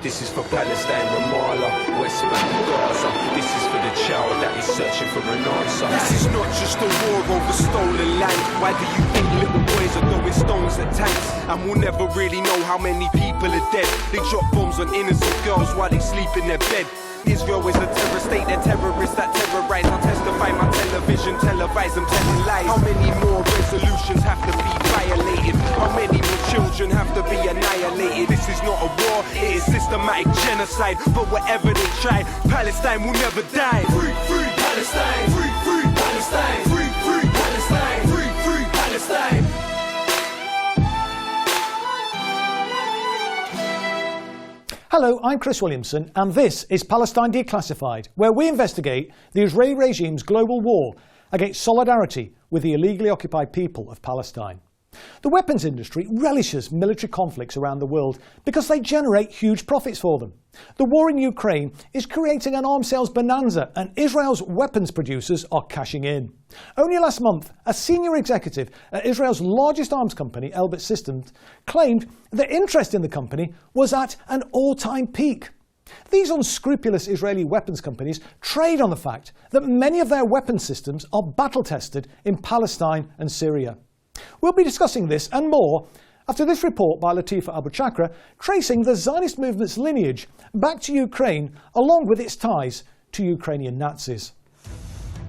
This is for Palestine, Ramallah, West Bank, Gaza. This is for the child that is searching for an answer. This is not just a war over stolen land. Why do you think little boys are throwing stones at tanks? And we'll never really know how many people are dead. They drop bombs on innocent girls while they sleep in their bed. Israel is a terror state, they're terrorists that terrorize. I'll testify my television, televise them telling lies. How many more resolutions have to be violated? How many more children have to be annihilated? This is not a war, it is systematic genocide. But whatever they try, Palestine will never die. Free, free Palestine! Free, free Palestine! Free, free Palestine! Free, free Palestine! Hello, I'm Chris Williamson, and this is Palestine Declassified, where we investigate the Israeli regime's global war against solidarity with the illegally occupied people of Palestine. The weapons industry relishes military conflicts around the world because they generate huge profits for them. The war in Ukraine is creating an arms sales bonanza, and Israel's weapons producers are cashing in. Only last month, a senior executive at Israel's largest arms company, Elbit Systems, claimed that interest in the company was at an all-time peak. These unscrupulous Israeli weapons companies trade on the fact that many of their weapons systems are battle-tested in Palestine and Syria. We'll be discussing this and more after this report by Latifa Abu-Chakra tracing the Zionist movement's lineage back to Ukraine along with its ties to Ukrainian Nazis.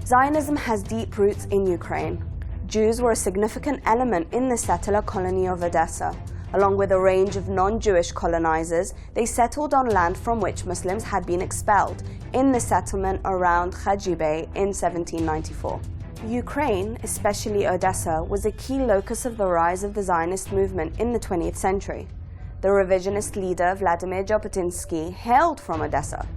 Zionism has deep roots in Ukraine. Jews were a significant element in the settler colony of Odessa. Along with a range of non-Jewish colonizers, they settled on land from which Muslims had been expelled in the settlement around Khadjibey in 1794. Ukraine, especially Odessa, was a key locus of the rise of the Zionist movement in the 20th century. The Revisionist leader Vladimir Jabotinsky hailed from Odessa.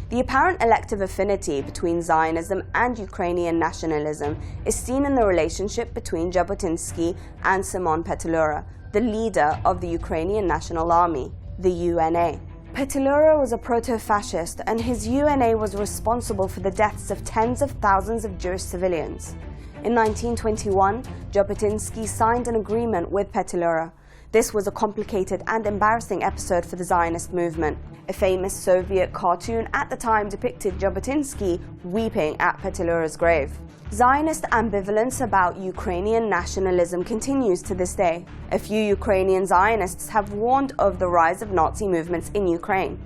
The apparent elective affinity between Zionism and Ukrainian nationalism is seen in the relationship between Jabotinsky and Simon Petlura, the leader of the Ukrainian National Army, the UNA. Petlura was a proto-fascist, and his UNA was responsible for the deaths of tens of thousands of Jewish civilians. In 1921, Jabotinsky signed an agreement with Petlura. This was a complicated and embarrassing episode for the Zionist movement. A famous Soviet cartoon at the time depicted Jabotinsky weeping at Petlura's grave. Zionist ambivalence about Ukrainian nationalism continues to this day. A few Ukrainian Zionists have warned of the rise of Nazi movements in Ukraine.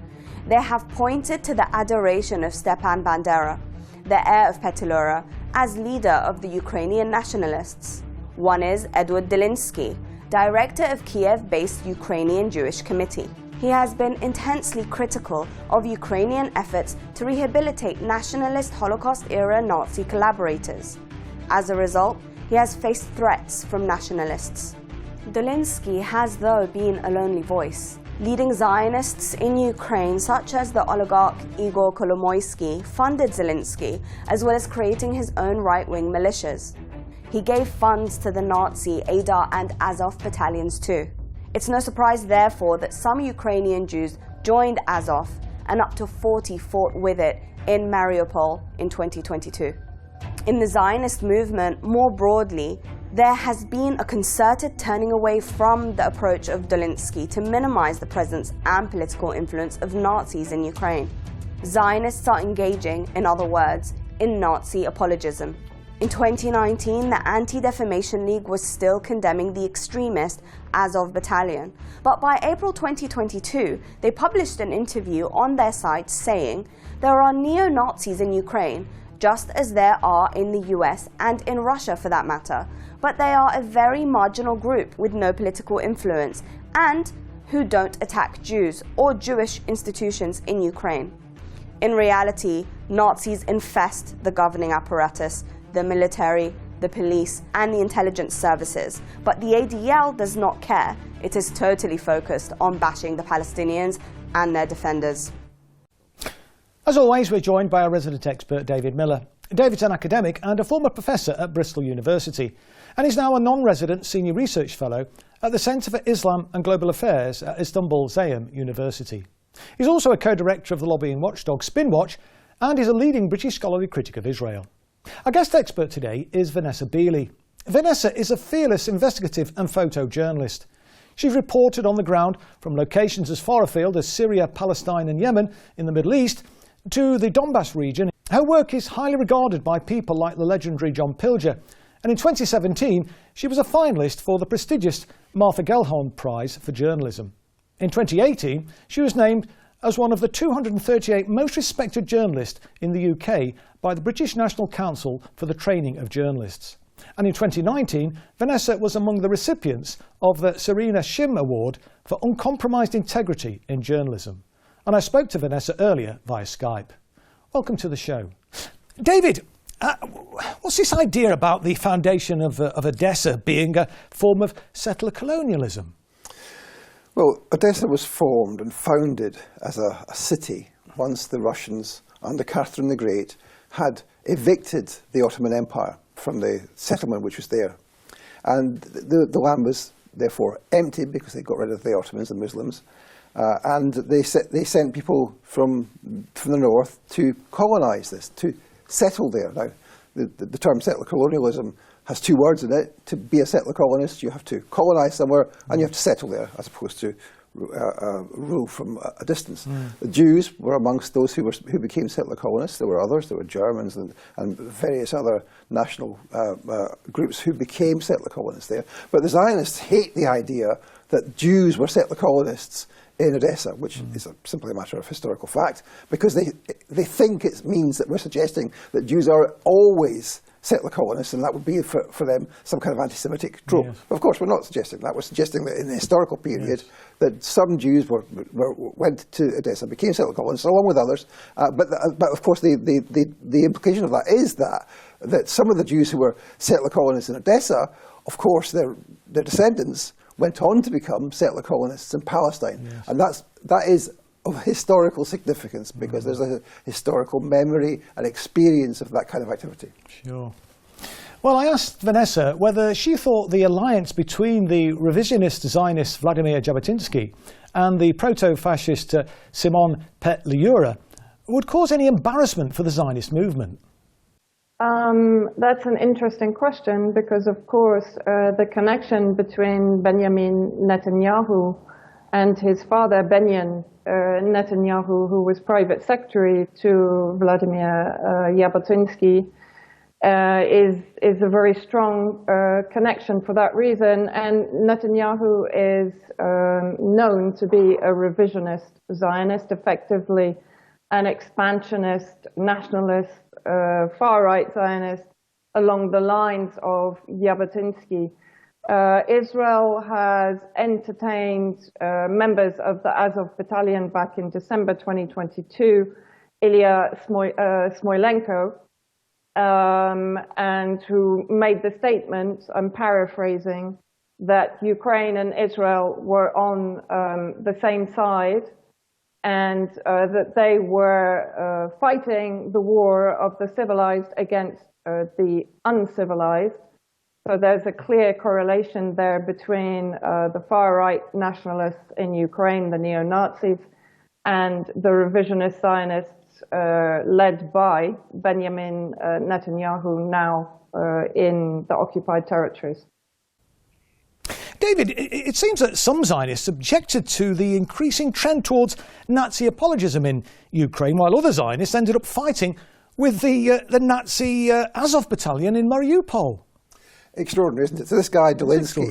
They have pointed to the adoration of Stepan Bandera, the heir of Petlura, as leader of the Ukrainian nationalists. One is Edward Delinsky, director of Kiev-based Ukrainian Jewish Committee. He has been intensely critical of Ukrainian efforts to rehabilitate nationalist Holocaust-era Nazi collaborators. As a result, he has faced threats from nationalists. Delinsky has, though, been a lonely voice. Leading Zionists in Ukraine, such as the oligarch Igor Kolomoisky, funded Zelensky, as well as creating his own right-wing militias. He gave funds to the Nazi Adar and Azov battalions too. It's no surprise, therefore, that some Ukrainian Jews joined Azov and up to 40 fought with it in Mariupol in 2022. In the Zionist movement, more broadly, there has been a concerted turning away from the approach of Dolinsky to minimize the presence and political influence of Nazis in Ukraine. Zionists are engaging, in other words, in Nazi apologism. In 2019, the Anti-Defamation League was still condemning the extremist Azov battalion. But by April 2022, they published an interview on their site saying, "There are neo-Nazis in Ukraine, just as there are in the US and in Russia for that matter, but they are a very marginal group with no political influence and who don't attack Jews or Jewish institutions in Ukraine." In reality, Nazis infest the governing apparatus, the military, the police, and the intelligence services. But the ADL does not care. It is totally focused on bashing the Palestinians and their defenders. As always, we're joined by our resident expert, David Miller. David's an academic and a former professor at Bristol University, and is now a non-resident senior research fellow at the Centre for Islam and Global Affairs at Istanbul Zayem University. He's also a co-director of the lobbying watchdog Spinwatch, and is a leading British scholarly critic of Israel. Our guest expert today is Vanessa Beeley. Vanessa is a fearless investigative and photojournalist. She's reported on the ground from locations as far afield as Syria, Palestine and Yemen in the Middle East to the Donbass region. Her work is highly regarded by people like the legendary John Pilger. And in 2017, she was a finalist for the prestigious Martha Gellhorn Prize for Journalism. In 2018, she was named as one of the 238 most respected journalists in the UK by the British National Council for the Training of Journalists. And in 2019, Vanessa was among the recipients of the Serena Shim Award for Uncompromised Integrity in Journalism. And I spoke to Vanessa earlier via Skype. Welcome to the show. David, what's this idea about the foundation of Odessa being a form of settler colonialism? Well, Odessa was formed and founded as a city once the Russians, under Catherine the Great, had evicted the Ottoman Empire from the settlement which was there. And the land was therefore empty because they got rid of the Ottomans, the Muslims. And they sent people from the north to colonise this, to settle there. Now, the term settler colonialism has two words in it. To be a settler colonist, you have to colonise somewhere and you have to settle there, as opposed to rule from a distance. The Jews were amongst those who became settler colonists. There were others. There were Germans and various other national groups who became settler colonists there. But the Zionists hate the idea that Jews were settler colonists in Odessa, which is simply a matter of historical fact, because they think it means that we're suggesting that Jews are always settler colonists, and that would be for them some kind of anti-Semitic trope. Yes. Of course, we're not suggesting that. We're suggesting that in the historical period that some Jews went to Odessa, became settler colonists, along with others. But of course, the implication of that is that some of the Jews who were settler colonists in Odessa, of course, their descendants went on to become settler colonists in Palestine. Yes. And that is of historical significance, because there's a historical memory and experience of that kind of activity. Sure. Well, I asked Vanessa whether she thought the alliance between the revisionist Zionist Vladimir Jabotinsky and the proto-fascist Simon Petliura would cause any embarrassment for the Zionist movement. That's an interesting question, because, of course, the connection between Benjamin Netanyahu and his father, Benjamin Netanyahu, who was private secretary to Vladimir Jabotinsky, is a very strong connection for that reason. And Netanyahu is known to be a revisionist Zionist, effectively an expansionist, nationalist, far-right Zionist along the lines of Jabotinsky. Israel has entertained members of the Azov battalion back in December 2022, Ilya Smoilenko, and who made the statement, I'm paraphrasing, that Ukraine and Israel were on the same side, and that they were fighting the war of the civilized against the uncivilized. So there's a clear correlation there between the far-right nationalists in Ukraine, the neo-Nazis, and the revisionist Zionists led by Benjamin Netanyahu, now in the occupied territories. David, it seems that some Zionists objected to the increasing trend towards Nazi apologism in Ukraine, while other Zionists ended up fighting with the Nazi Azov battalion in Mariupol. Extraordinary, isn't it? So this guy Dolinsky,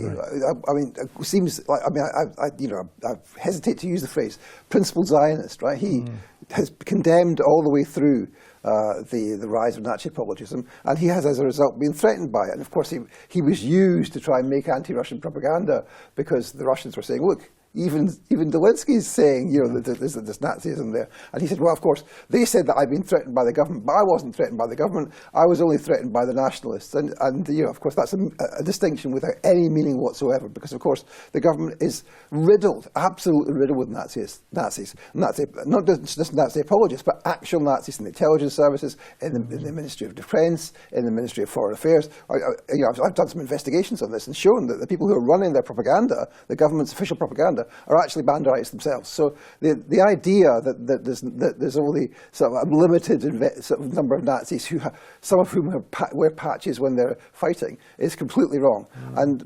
I mean, it seems like, I hesitate to use the phrase principled Zionist, right? He has condemned all the way through the rise of Nazi apologism, and he has, as a result, been threatened by it. And of course, he was used to try and make anti-Russian propaganda, because the Russians were saying, look, even Dolinsky's saying, that there's Nazism there. And he said, well, of course, they said that I've been threatened by the government, but I wasn't threatened by the government. I was only threatened by the nationalists. And of course, that's a distinction without any meaning whatsoever, because, of course, the government is riddled, absolutely riddled with Nazis, not just Nazi apologists, but actual Nazis in the intelligence services, in the Ministry of Defence, in the Ministry of Foreign Affairs. I've done some investigations on this and shown that the people who are running their propaganda, the government's official propaganda, propaganda are actually banderites themselves. So the idea that there's only sort of a limited sort of number of Nazis some of whom wear patches when they're fighting is completely wrong.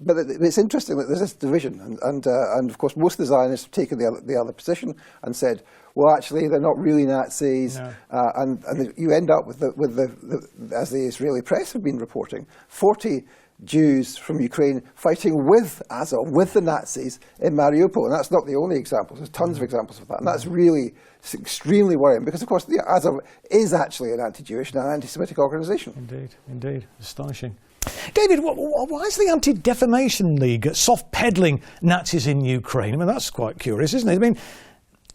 But it's interesting that there's this division, and of course most of the Zionists have taken the other position and said, well, actually, they're not really Nazis, and you end up with the as the Israeli press have been reporting, 40 Jews from Ukraine fighting with Azov, with the Nazis in Mariupol, and that's not the only example. There's tons of examples of that, and that's really extremely worrying because, of course, the Azov is actually an anti-Jewish and an anti-Semitic organisation. Indeed, astonishing. David, why is the Anti-Defamation League soft-peddling Nazis in Ukraine? I mean, that's quite curious, isn't it? I mean,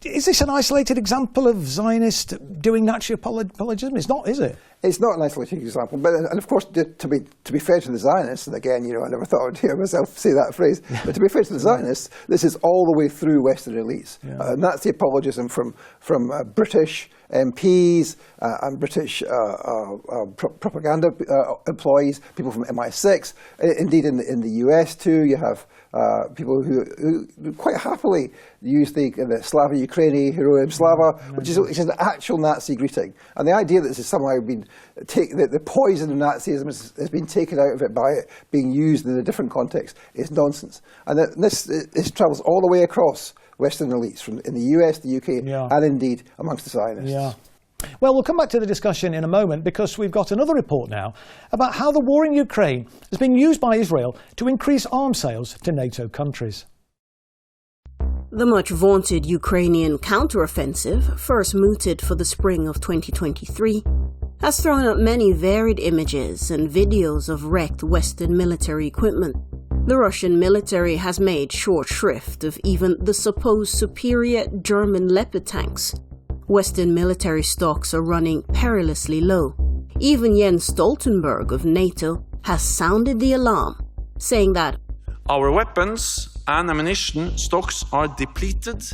is this an isolated example of Zionists doing Nazi apologism? It's not, is it? It's not an isolated example, but and of course, to be fair to the Zionists, and again, I never thought I'd hear myself say that phrase, but to be fair to the Zionists, this is all the way through Western elites. Nazi apologism from British MPs and British propaganda employees, people from MI6, indeed in the US too. You have people who quite happily use the Slava Ukraini, Heroim Slava, which is an actual Nazi greeting. And the idea that this has somehow been the poison of Nazism has been taken out of it by it being used in a different context is nonsense. And this travels all the way across Western elites, in the US, the UK, and indeed amongst the Zionists. Yeah. Well, we'll come back to the discussion in a moment because we've got another report now about how the war in Ukraine has been used by Israel to increase arms sales to NATO countries. The much vaunted Ukrainian counteroffensive, first mooted for the spring of 2023, has thrown up many varied images and videos of wrecked Western military equipment. The Russian military has made short shrift of even the supposed superior German Leopard tanks. Western military stocks are running perilously low. Even Jens Stoltenberg of NATO has sounded the alarm, saying that our weapons and ammunition stocks are depleted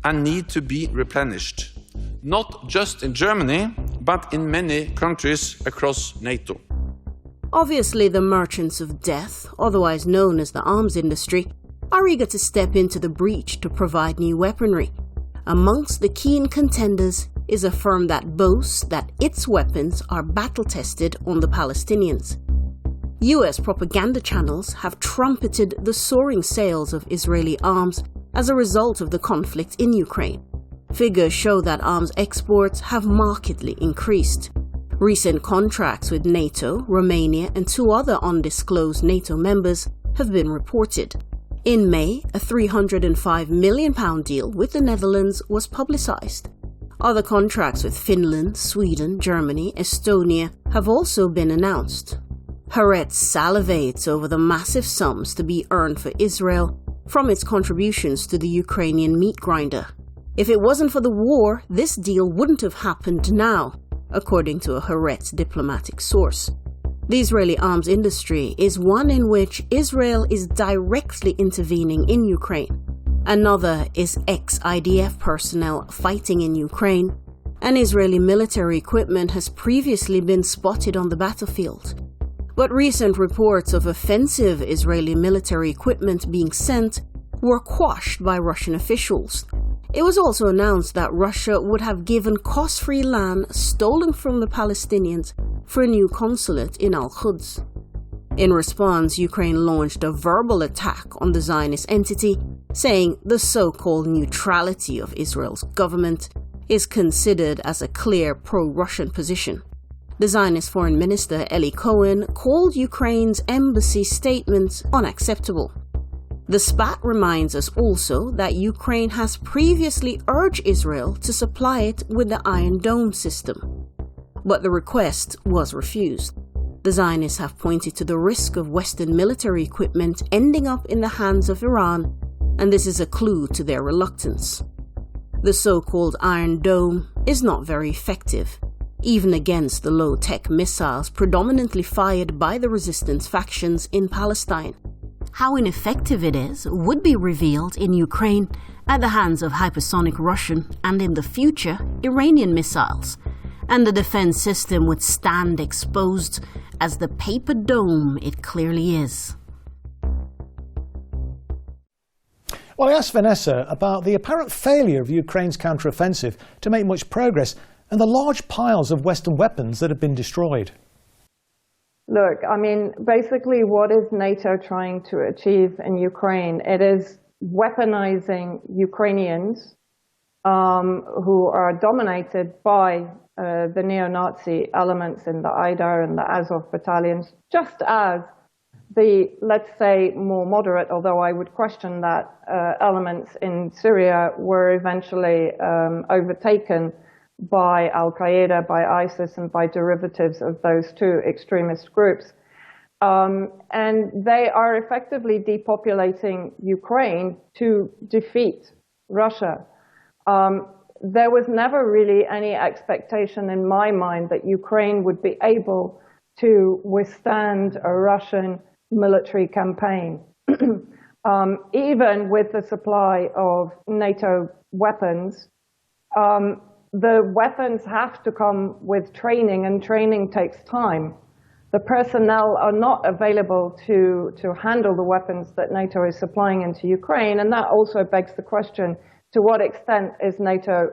and need to be replenished, not just in Germany, but in many countries across NATO. Obviously, the merchants of death, otherwise known as the arms industry, are eager to step into the breach to provide new weaponry. Amongst the keen contenders is a firm that boasts that its weapons are battle-tested on the Palestinians. US propaganda channels have trumpeted the soaring sales of Israeli arms as a result of the conflict in Ukraine. Figures show that arms exports have markedly increased. Recent contracts with NATO, Romania, and 2 other undisclosed NATO members have been reported. In May, a £305 million deal with the Netherlands was publicised. Other contracts with Finland, Sweden, Germany, Estonia have also been announced. Haaretz salivates over the massive sums to be earned for Israel from its contributions to the Ukrainian meat grinder. If it wasn't for the war, this deal wouldn't have happened now, according to a Haaretz diplomatic source. The Israeli arms industry is one in which Israel is directly intervening in Ukraine. Another is ex-IDF personnel fighting in Ukraine, and Israeli military equipment has previously been spotted on the battlefield. But recent reports of offensive Israeli military equipment being sent were quashed by Russian officials. It was also announced that Russia would have given cost-free land stolen from the Palestinians for a new consulate in Al-Quds. In response, Ukraine launched a verbal attack on the Zionist entity, saying the so-called neutrality of Israel's government is considered as a clear pro-Russian position. The Zionist Foreign Minister Eli Cohen called Ukraine's embassy statements unacceptable. The spat reminds us also that Ukraine has previously urged Israel to supply it with the Iron Dome system, but the request was refused. The Zionists have pointed to the risk of Western military equipment ending up in the hands of Iran, and this is a clue to their reluctance. The so-called Iron Dome is not very effective, even against the low-tech missiles predominantly fired by the resistance factions in Palestine. How ineffective it is would be revealed in Ukraine at the hands of hypersonic Russian and, in the future, Iranian missiles, and the defense system would stand exposed as the paper dome it clearly is. Well, I asked Vanessa about the apparent failure of Ukraine's counter-offensive to make much progress and the large piles of Western weapons that have been destroyed. Look, I mean, basically what is NATO trying to achieve in Ukraine? It is weaponizing Ukrainians who are dominated by the neo-Nazi elements in the Aidar and the Azov battalions, just as the, let's say, more moderate, although I would question that, elements in Syria were eventually overtaken by Al-Qaeda, by ISIS, and by derivatives of those two extremist groups. And they are effectively depopulating Ukraine to defeat Russia. There was never really any expectation in my mind that Ukraine would be able to withstand a Russian military campaign. Even with the supply of NATO weapons, the weapons have to come with training, and training takes time. The personnel are not available to handle the weapons that NATO is supplying into Ukraine, and that also begs the question, to what extent is NATO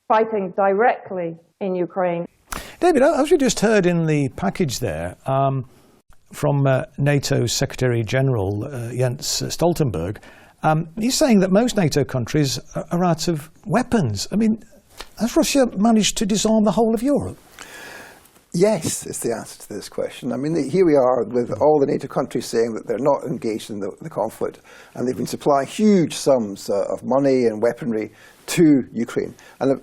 fighting directly in Ukraine? David, as we just heard in the package there from NATO's Secretary-General Jens Stoltenberg, he's saying that most NATO countries are out of weapons. I mean, has Russia managed to disarm the whole of Europe? Yes, is the answer to this question. I mean, here we are with all the NATO countries saying that they're not engaged in the conflict, and they've been supplying huge sums of money and weaponry to Ukraine. And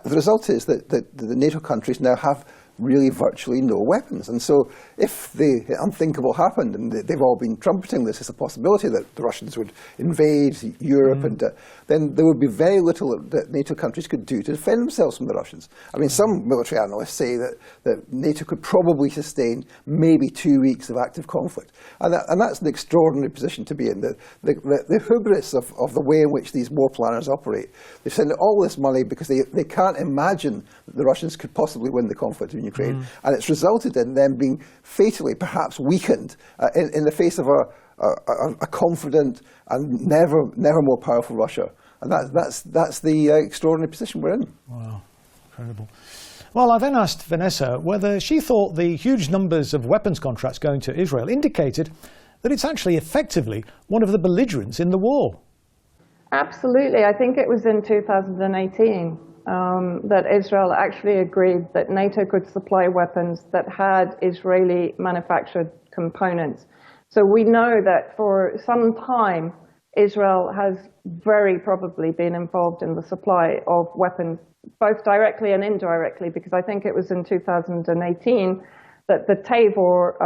the result is that the NATO countries now have really virtually no weapons. And so if the unthinkable happened, and they've all been trumpeting this as a possibility that the Russians would invade Europe, and then there would be very little that NATO countries could do to defend themselves from the Russians. I mean, some military analysts say that NATO could probably sustain maybe 2 weeks of active conflict. And that's an extraordinary position to be in. The hubris of the way in which these war planners operate. They send all this money because they can't imagine that the Russians could possibly win the conflict in Ukraine, and it's resulted in them being fatally, perhaps weakened in the face of a confident and never more powerful Russia, and that's the extraordinary position we're in. Wow, incredible. Well, I then asked Vanessa whether she thought the huge numbers of weapons contracts going to Israel indicated that it's actually effectively one of the belligerents in the war. Absolutely. I think it was in 2018 that Israel actually agreed that NATO could supply weapons that had Israeli manufactured components. So we know that for some time, Israel has very probably been involved in the supply of weapons, both directly and indirectly, because I think it was in 2018 that the Tabor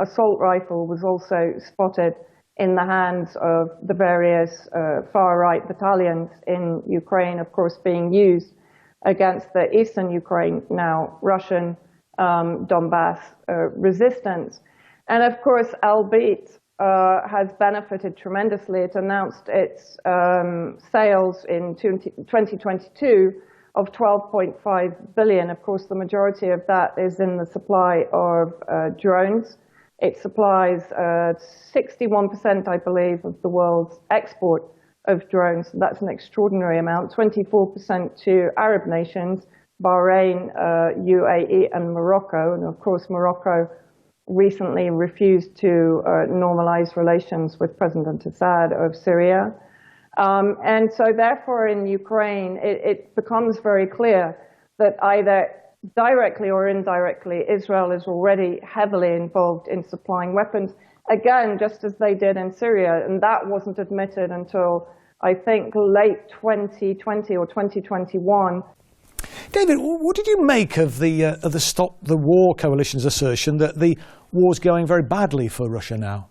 assault rifle was also spotted in the hands of the various far-right battalions in Ukraine, of course, being used against the eastern Ukraine, now Russian Donbass resistance. And of course, Elbit has benefited tremendously. It announced its sales in 2022 of 12.5 billion. Of course, the majority of that is in the supply of drones. It supplies 61%, I believe, of the world's export of drones. That's an extraordinary amount, 24% to Arab nations, Bahrain, UAE, and Morocco. And of course, Morocco recently refused to normalize relations with President Assad of Syria. And so therefore in Ukraine, it becomes very clear that either directly or indirectly, Israel is already heavily involved in supplying weapons, again, just as they did in Syria. And that wasn't admitted until, I think, late 2020 or 2021. David, what did you make of the Stop the War coalition's assertion that the war's going very badly for Russia now?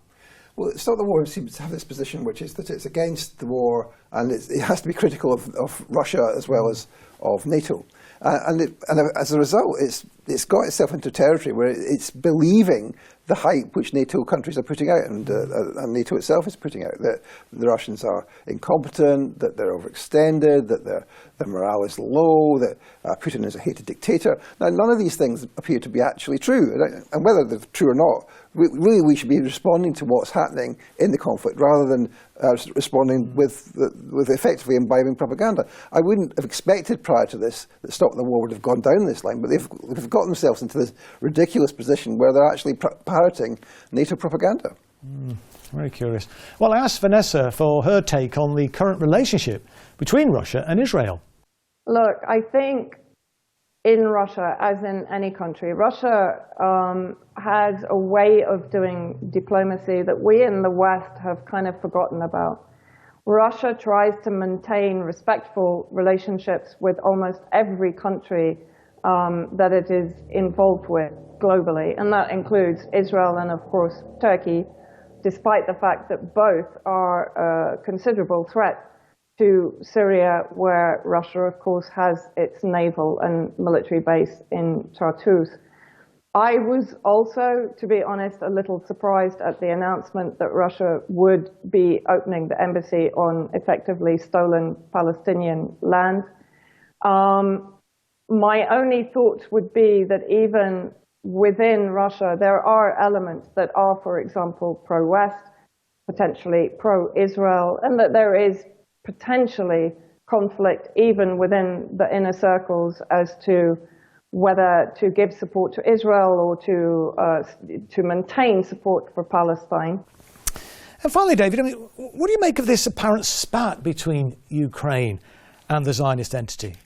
Well, Stop the War seems to have this position, which is that it's against the war, and it has to be critical of Russia as well as of NATO. And as a result, it's got itself into territory where it's believing the hype which NATO countries are putting out, and NATO itself is putting out, that the Russians are incompetent, that they're overextended, that their morale is low, that Putin is a hated dictator. Now, none of these things appear to be actually true, and whether they're true or not we should be responding to what's happening in the conflict rather than responding with effectively imbibing propaganda. I wouldn't have expected prior to this that Stop the War would have gone down this line, but they've got themselves into this ridiculous position where they're actually parroting NATO propaganda. Very curious. Well, I asked Vanessa for her take on the current relationship between Russia and Israel. Look, I think in Russia, as in any country, Russia has a way of doing diplomacy that we in the West have kind of forgotten about. Russia tries to maintain respectful relationships with almost every country that it is involved with globally, and that includes Israel and, of course, Turkey, despite the fact that both are a considerable threat to Syria, where Russia, of course, has its naval and military base in Tartus. I was also, to be honest, a little surprised at the announcement that Russia would be opening the embassy on effectively stolen Palestinian land. My only thought would be that even within Russia, there are elements that are, for example, pro-West, potentially pro-Israel, and that there is potentially conflict even within the inner circles as to whether to give support to Israel or to maintain support for Palestine. And finally, David, I mean, what do you make of this apparent spat between Ukraine and the Zionist entity?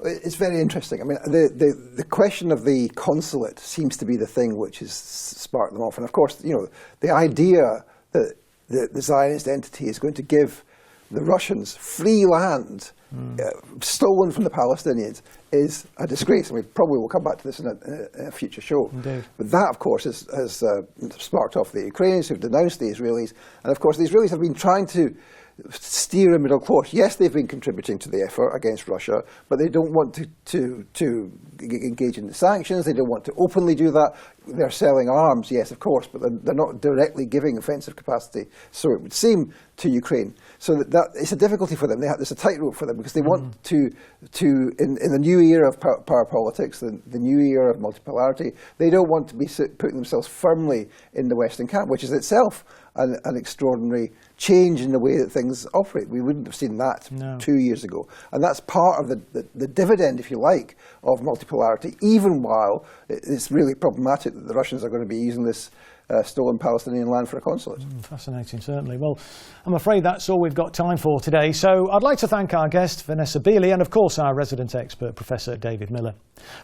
It's very interesting. I mean, the question of the consulate seems to be the thing which has sparked them off. And of course, you know, the idea that the Zionist entity is going to give the Russians free land stolen from the Palestinians is a disgrace. I mean, probably we'll come back to this in a future show. Indeed. But that, of course, has sparked off the Ukrainians who've denounced the Israelis. And of course, the Israelis have been trying to steer a middle course. Yes, they've been contributing to the effort against Russia, but they don't want to engage in the sanctions. They don't want to openly do that. They're selling arms, yes, of course, but they're not directly giving offensive capacity, so it would seem, to Ukraine. So that it's a difficulty for them. There's a tightrope for them because they want to in the new era of power politics, the new era of multipolarity, they don't want to be putting themselves firmly in the Western camp, which is itself an extraordinary change in the way that things operate. We wouldn't have seen that 2 years ago. And that's part of the dividend, if you like, of multipolarity, even while it's really problematic that the Russians are going to be using this stolen Palestinian land for a consulate. Fascinating, certainly. Well, I'm afraid that's all we've got time for today. So I'd like to thank our guest, Vanessa Beeley, and of course our resident expert, Professor David Miller.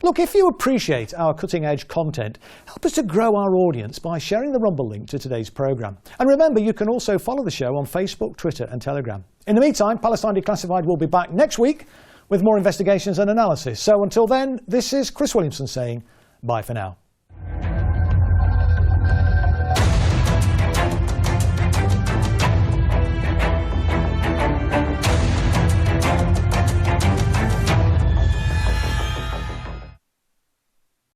Look, if you appreciate our cutting-edge content, help us to grow our audience by sharing the Rumble link to today's programme. And remember, you can also follow the show on Facebook, Twitter and Telegram. In the meantime, Palestine Declassified will be back next week with more investigations and analysis. So until then, this is Chris Williamson saying bye for now.